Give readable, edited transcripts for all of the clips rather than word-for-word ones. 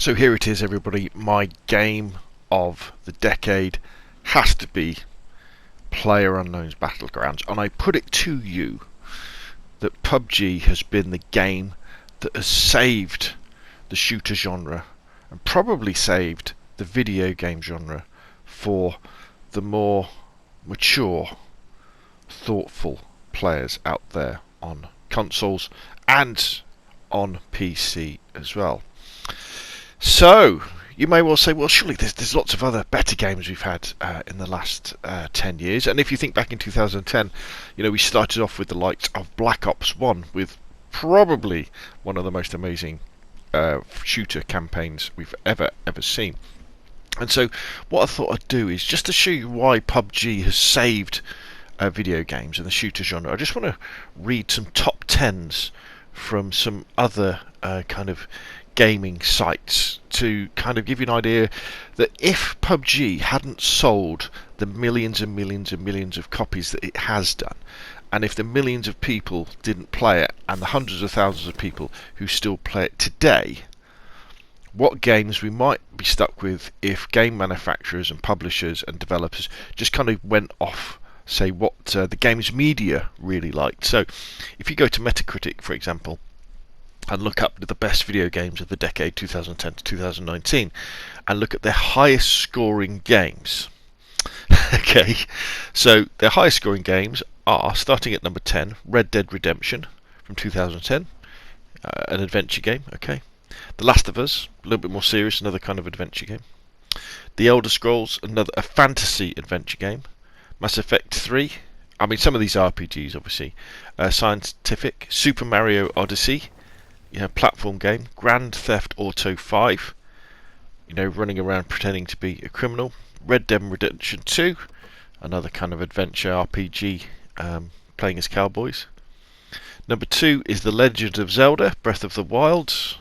So here it is, everybody. My game of the decade has to be PlayerUnknown's Battlegrounds, and I put it to you that PUBG has been the game that has saved the shooter genre and probably saved the video game genre for the more mature, thoughtful players out there on consoles and on PC as well. So, you may well say, well, surely there's lots of other better games we've had in the last 10 years. And if you think back in 2010, we started off with the likes of Black Ops 1, with probably one of the most amazing shooter campaigns we've ever seen. And so, what I thought I'd do is just to show you why PUBG has saved video games and the shooter genre. I just want to read some top 10s from some other kind of gaming sites to kind of give you an idea that if PUBG hadn't sold the millions and millions and millions of copies that it has done, and if the millions of people didn't play it and the hundreds of thousands of people who still play it today, what games we might be stuck with if game manufacturers and publishers and developers just kind of went off, say, what the games media really liked. So if you go to Metacritic, for example, and look up the best video games of the decade 2010 to 2019 and look at their highest scoring games. Okay, so their highest scoring games are, starting at number 10, Red Dead Redemption from 2010, an adventure game. Okay, The Last of Us, a little bit more serious, another kind of adventure game. The Elder Scrolls, a fantasy adventure game. Mass Effect 3, I mean some of these RPGs obviously. Scientific, Super Mario Odyssey, platform game. Grand Theft Auto 5, running around pretending to be a criminal. Red Dead Redemption 2, another kind of adventure RPG, playing as cowboys. Number 2 is The Legend of Zelda Breath of the Wild,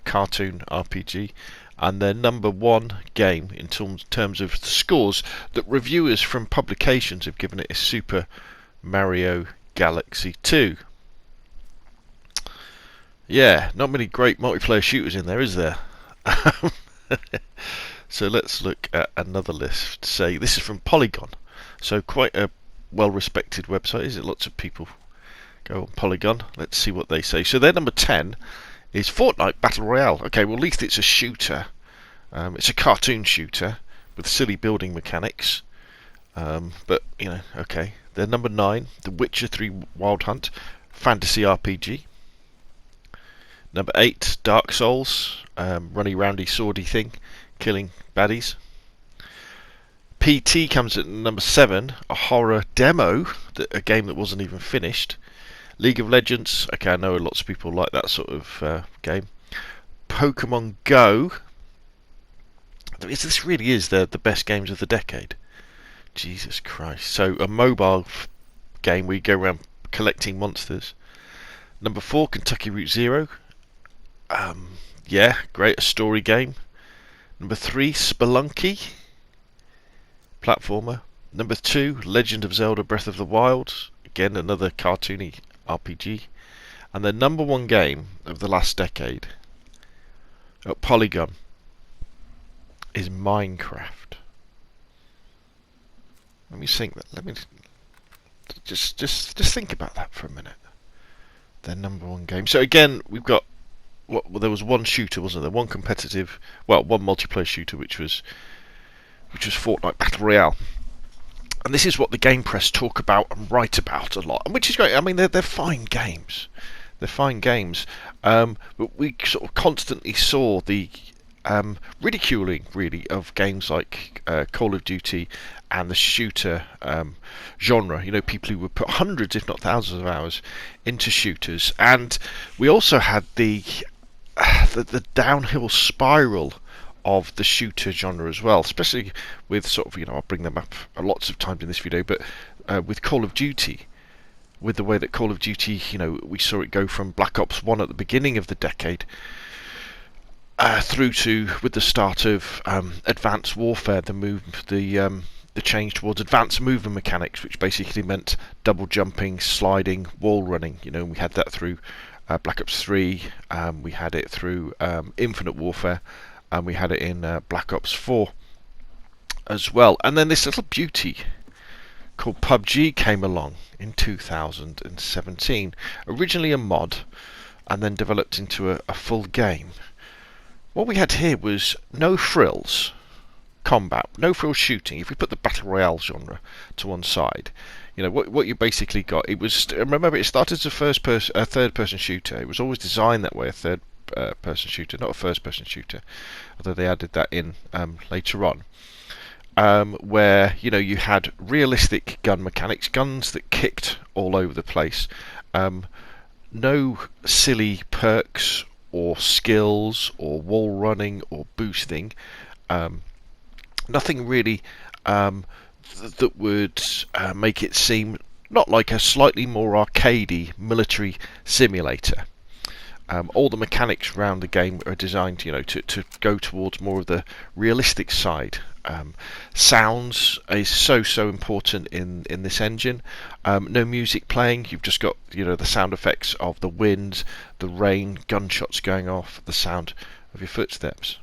cartoon RPG. And their number 1 game in terms of the scores that reviewers from publications have given it is Super Mario Galaxy 2. Yeah, not many great multiplayer shooters in there, is there? So let's look at another list. Say this is from Polygon, so quite a well-respected website, is it? Lots of people go on Polygon. Let's see what they say. So their number 10 is Fortnite Battle Royale. Okay, well at least it's a shooter. It's a cartoon shooter with silly building mechanics. But okay. Their number 9, The Witcher 3 Wild Hunt, fantasy RPG. Number 8, Dark Souls, runny roundy swordy thing, killing baddies. PT comes at number 7, a horror demo, a game that wasn't even finished. League of Legends, okay, I know lots of people like that sort of game. Pokemon Go, this really is the best games of the decade. Jesus Christ. So a mobile game where you go around collecting monsters. Number 4, Kentucky Route Zero. Yeah, great, a story game. Number 3, Spelunky, platformer. Number 2, Legend of Zelda Breath of the Wild, again another cartoony RPG. And the number 1 game of the last decade at Polygon is Minecraft. Let me think that. Let me just think about that for a minute. Their number 1 game. So again, we've got there was one shooter, wasn't there? One competitive, one multiplayer shooter, which was Fortnite Battle Royale. And this is what the Game Press talk about and write about a lot, and which is great. I mean, they're fine games. They're fine games. But we sort of constantly saw the ridiculing, really, of games like Call of Duty and the shooter genre. People who would put hundreds, if not thousands, of hours into shooters. And we also had the downhill spiral of the shooter genre as well, especially with sort of, I'll bring them up lots of times in this video, but with Call of Duty, with the way that Call of Duty, we saw it go from Black Ops 1 at the beginning of the decade through to, with the start of Advanced Warfare, the change towards advanced movement mechanics, which basically meant double jumping, sliding, wall running. We had that through Black Ops 3, we had it through Infinite Warfare, and we had it in Black Ops 4 as well. And then this little beauty called PUBG came along in 2017. Originally a mod, and then developed into a full game. What we had here was no frills combat, no frills shooting. If we put the battle royale genre to one side, you know what you basically got. It was, remember, it started as a third person shooter. It was always designed that way, a third person shooter, not a first person shooter, although they added that in later on. Where you had realistic gun mechanics, guns that kicked all over the place, no silly perks or skills or wall running or boosting, nothing really that would make it seem not like a slightly more arcadey military simulator. All the mechanics around the game are designed, to go towards more of the realistic side. Sounds is so important in this engine. No music playing. You've just got the sound effects of the wind, the rain, gunshots going off, the sound of your footsteps.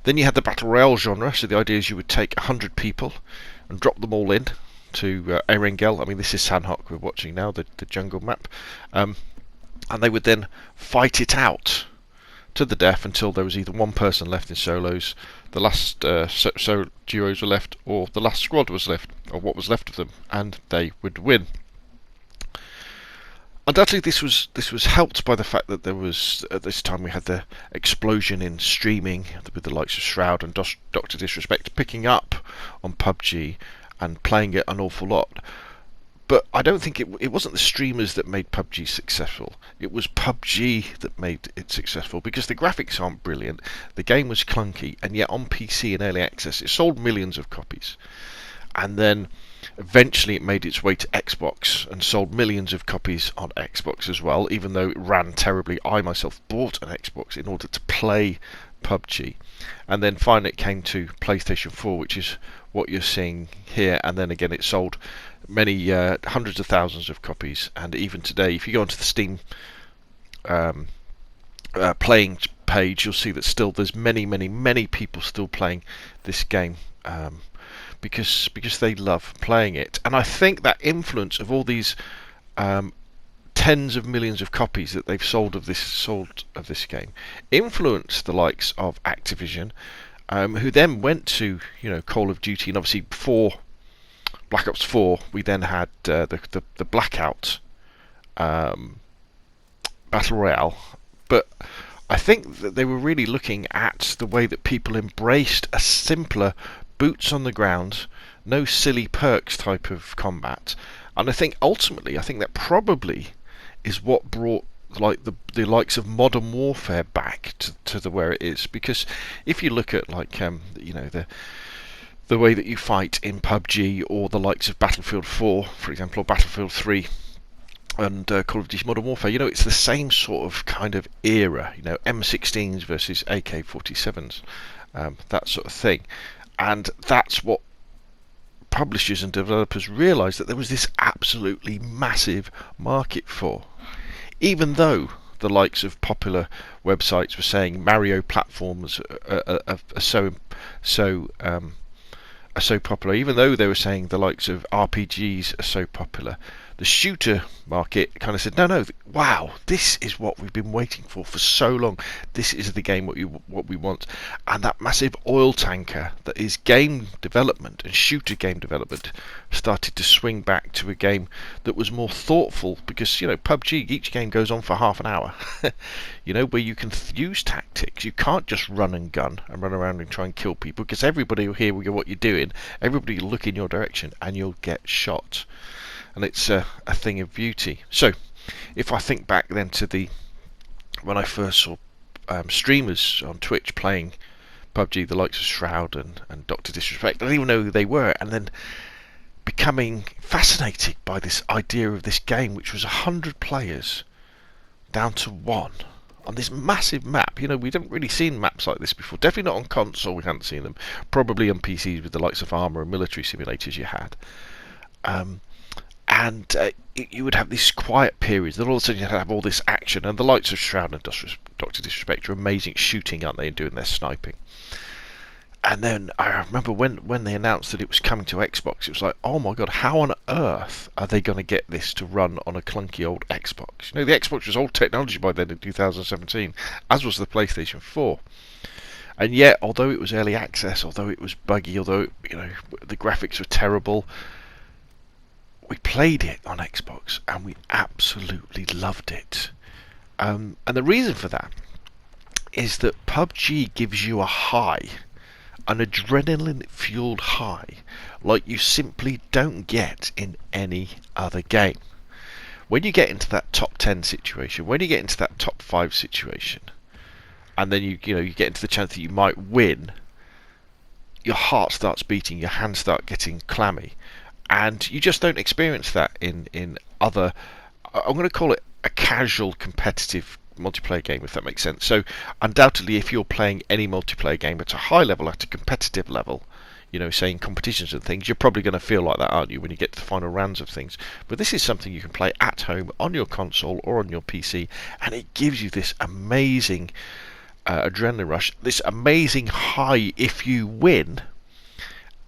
Then you had the battle royale genre. So the idea is you would take 100 people and drop them all in to Erengel. I mean, this is Sanhok we're watching now, the jungle map. And they would then fight it out to the death until there was either one person left in solos, the last duos were left, or the last squad was left, or what was left of them, and they would win. Undoubtedly, this was helped by the fact that there was, at this time, we had the explosion in streaming with the likes of Shroud and Dr. Disrespect picking up on PUBG and playing it an awful lot. But I don't think it wasn't the streamers that made PUBG successful. It was PUBG that made it successful, because the graphics aren't brilliant, the game was clunky, and yet on PC and early access it sold millions of copies. And then eventually it made its way to Xbox and sold millions of copies on Xbox as well, even though it ran terribly. I myself bought an Xbox in order to play PUBG. And then finally it came to PlayStation 4, which is what you're seeing here, and then again it sold many hundreds of thousands of copies. And even today, if you go onto the Steam playing page, you'll see that still there's many people still playing this game, because they love playing it. And I think that influence of all these tens of millions of copies that they've sold of this game influenced the likes of Activision, who then went to Call of Duty, and obviously before Black Ops 4 we then had the Blackout Battle Royale. But I think that they were really looking at the way that people embraced a simpler, boots on the ground, no silly perks type of combat. And I think ultimately, that probably is what brought the likes of Modern Warfare back to the where it is. Because if you look at the way that you fight in PUBG, or the likes of Battlefield 4, for example, or Battlefield 3 and Call of Duty Modern Warfare, it's the same sort of kind of era, M16s versus AK-47s, that sort of thing. And that's what publishers and developers realised, that there was this absolutely massive market for. Even though the likes of popular websites were saying Mario platforms are so popular, even though they were saying the likes of RPGs are so popular, the shooter market kind of said, no, wow, this is what we've been waiting for so long. This is the game what we want. And that massive oil tanker that is game development and shooter game development started to swing back to a game that was more thoughtful, because PUBG, each game goes on for half an hour, where you can use tactics. You can't just run and gun and run around and try and kill people, because everybody will hear what you're doing, everybody will look in your direction, and you'll get shot. And it's a thing of beauty. So if I think back then to when I first saw streamers on Twitch playing PUBG, the likes of Shroud and Dr. Disrespect, I didn't even know who they were, and then becoming fascinated by this idea of this game, which was 100 players down to one on this massive map. We haven't really seen maps like this before. Definitely not on console, we hadn't seen them. Probably on PCs with the likes of Armour and military simulators you had. And you would have these quiet periods. Then all of a sudden you'd have all this action, and the likes of Shroud and Doctor Disrespect are amazing at shooting, aren't they, and doing their sniping. And then I remember when they announced that it was coming to Xbox, it was like, oh my god, how on earth are they going to get this to run on a clunky old Xbox? You know, the Xbox was old technology by then in 2017, as was the PlayStation 4. And yet, although it was early access, although it was buggy, although, you know, the graphics were terrible, we played it on Xbox and we absolutely loved it. And the reason for that is that PUBG gives you a high, an adrenaline-fueled high, like you simply don't get in any other game. When you get into that top 10 situation, when you get into that top 5 situation, and then you get into the chance that you might win, your heart starts beating, your hands start getting clammy, and you just don't experience that in other, I'm going to call it a casual competitive multiplayer game, if that makes sense. So undoubtedly, if you're playing any multiplayer game at a high level, at a competitive level, you know, say in competitions and things, you're probably going to feel like that, aren't you, when you get to the final rounds of things. But this is something you can play at home on your console or on your PC, and it gives you this amazing adrenaline rush, this amazing high if you win.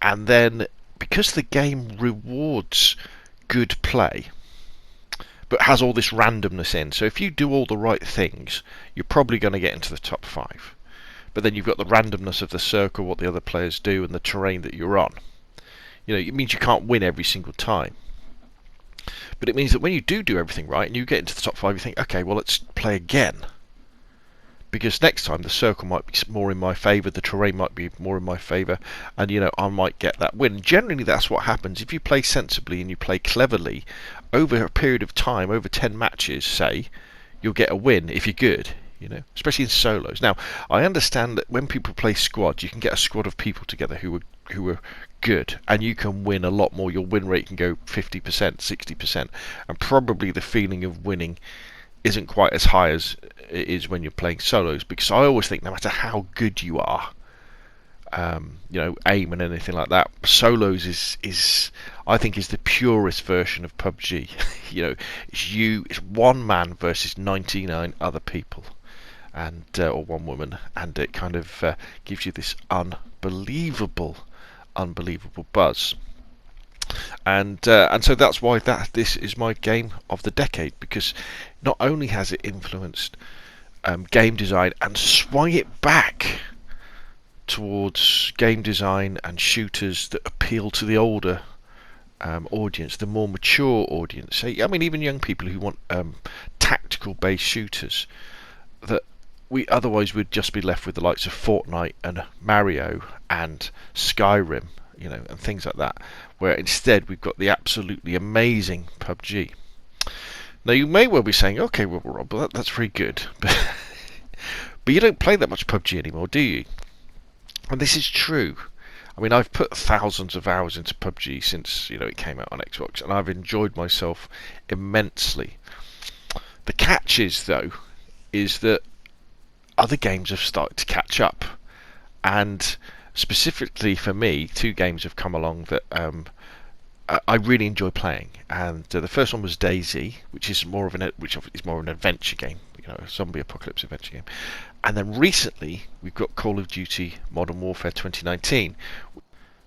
And then, because the game rewards good play, but has all this randomness in, so if you do all the right things, you're probably going to get into the top 5. But then you've got the randomness of the circle, what the other players do, and the terrain that you're on. You know, it means you can't win every single time. But it means that when you do everything right and you get into the top 5, you think, okay, well, let's play again. Because next time the circle might be more in my favour, the terrain might be more in my favour, and, you know, I might get that win. Generally, that's what happens. If you play sensibly and you play cleverly, over a period of time, over 10 matches, say, you'll get a win if you're good. You know, especially in solos. Now, I understand that when people play squads, you can get a squad of people together who are good, and you can win a lot more. Your win rate can go 50%, 60%, and probably the feeling of winning isn't quite as high as it is when you're playing solos. Because I always think, no matter how good you are, you know, aim and anything like that, solos is I think is the purest version of PUBG. You know, it's one man versus 99 other people, and or one woman, and it kind of gives you this unbelievable buzz. And so that's why this is my game of the decade, because not only has it influenced game design and swung it back towards game design and shooters that appeal to the older audience, the more mature audience. I mean, even young people who want tactical-based shooters that we otherwise would just be left with the likes of Fortnite and Mario and Skyrim, you know, and things like that, where instead we've got the absolutely amazing PUBG. Now, you may well be saying, okay, well, Rob, that's very good, but you don't play that much PUBG anymore, do you? And this is true. I mean, I've put thousands of hours into PUBG since, you know, it came out on Xbox, and I've enjoyed myself immensely. The catch is, though, is that other games have started to catch up, and specifically for me, 2 games have come along that I really enjoy playing. And the first one was DayZ, which is more of an adventure game, you know, a zombie apocalypse adventure game. And then recently we've got Call of Duty Modern Warfare 2019,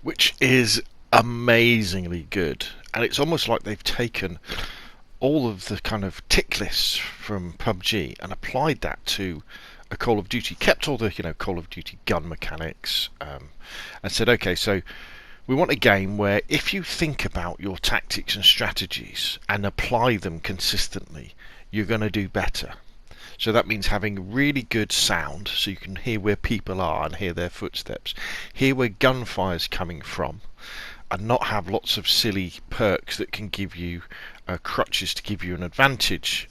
which is amazingly good. And it's almost like they've taken all of the kind of tick lists from PUBG and applied that to a Call of Duty, kept all the, you know, Call of Duty gun mechanics, and said, okay, so we want a game where if you think about your tactics and strategies and apply them consistently, you're going to do better. So that means having really good sound, so you can hear where people are and hear their footsteps, hear where gunfire's coming from, and not have lots of silly perks that can give you crutches to give you an advantage,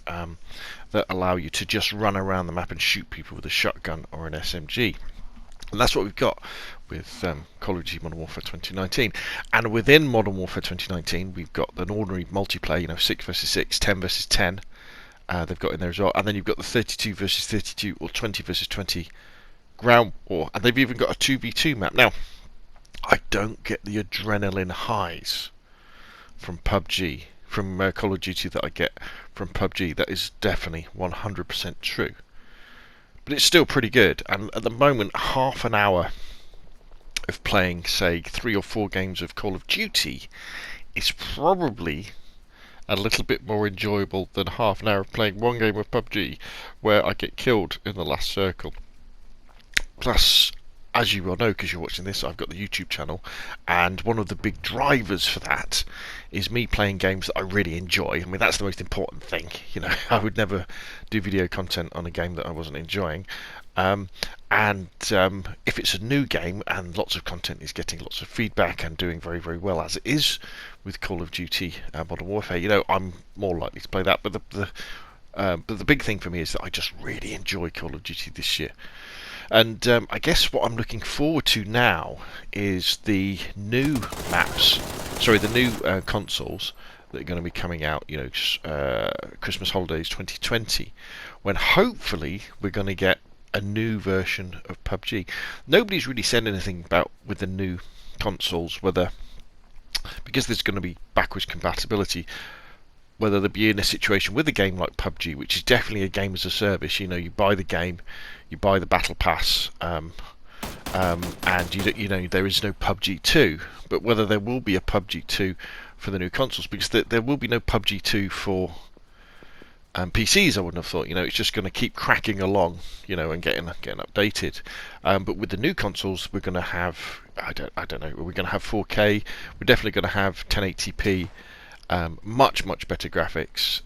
that allow you to just run around the map and shoot people with a shotgun or an SMG. And that's what we've got with Call of Duty Modern Warfare 2019. And within Modern Warfare 2019, we've got an ordinary multiplayer, you know, 6 versus 6, 10 versus 10. They've got in there as well. And then you've got the 32 versus 32 or 20 versus 20 ground war. And they've even got a 2v2 map. Now, I don't get the adrenaline highs from PUBG from Call of Duty that I get from PUBG. That is definitely 100% true. But it's still pretty good, and at the moment, half an hour of playing, say, 3 or 4 games of Call of Duty is probably a little bit more enjoyable than half an hour of playing one game of PUBG where I get killed in the last circle. Plus, as you will know because you're watching this, I've got the YouTube channel, and one of the big drivers for that is me playing games that I really enjoy. I mean, that's the most important thing. You know, I would never do video content on a game that I wasn't enjoying. If it's a new game and lots of content is getting lots of feedback and doing very, very well, as it is with Call of Duty Modern Warfare, you know, I'm more likely to play that. But the big thing for me is that I just really enjoy Call of Duty this year. And I guess what I'm looking forward to now is the new maps, sorry, the new consoles that are going to be coming out, you know, Christmas holidays 2020, when hopefully we're going to get a new version of PUBG. Nobody's really said anything about with the new consoles, whether, because there's going to be backwards compatibility, whether they'll be in a situation with a game like PUBG, which is definitely a game as a service. You know, you buy the game, you buy the battle pass, and you know there is no PUBG 2. But whether there will be a PUBG 2 for the new consoles, because there will be no PUBG 2 for PCs, I wouldn't have thought. You know, it's just going to keep cracking along, you know, and getting updated. But with the new consoles, we're going to have, I don't know, we're going to have 4K. We're definitely going to have 1080p. Much better graphics,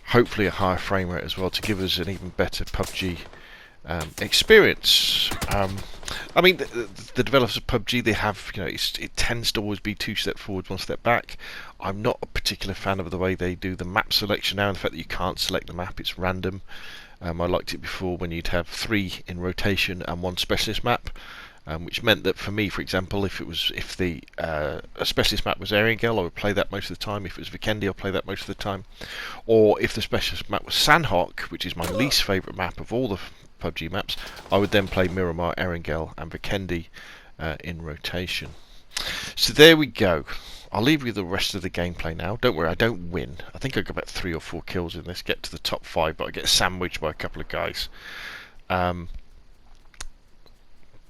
hopefully a higher frame rate as well, to give us an even better PUBG experience. I mean, the developers of PUBG, they have, you know, it tends to always be 2 steps forward, 1 step back. I'm not a particular fan of the way they do the map selection now, and the fact that you can't select the map, it's random. I liked it before when you'd have 3 in rotation and 1 specialist map. Which meant that for me, for example, if the a specialist map was Erangel, I would play that most of the time. If it was Vikendi, I'll play that most of the time. Or if the specialist map was Sandhawk, which is my least favourite map of all the PUBG maps, I would then play Miramar, Erangel and Vikendi in rotation. So there we go. I'll leave you the rest of the gameplay now. Don't worry, I don't win. I think I got about 3 or 4 kills in this, get to the top 5, but I get sandwiched by a couple of guys.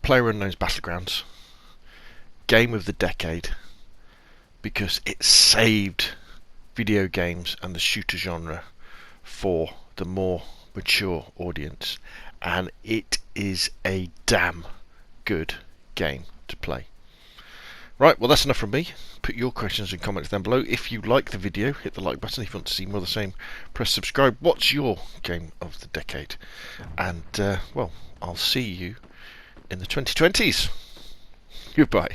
PlayerUnknown's Battlegrounds, game of the decade, because it saved video games and the shooter genre for the more mature audience, and it is a damn good game to play. Right, well, that's enough from me. Put your questions and comments down below. If you like the video, hit the like button. If you want to see more of the same, press subscribe. What's your game of the decade? And well, I'll see you in the 2020s. Goodbye.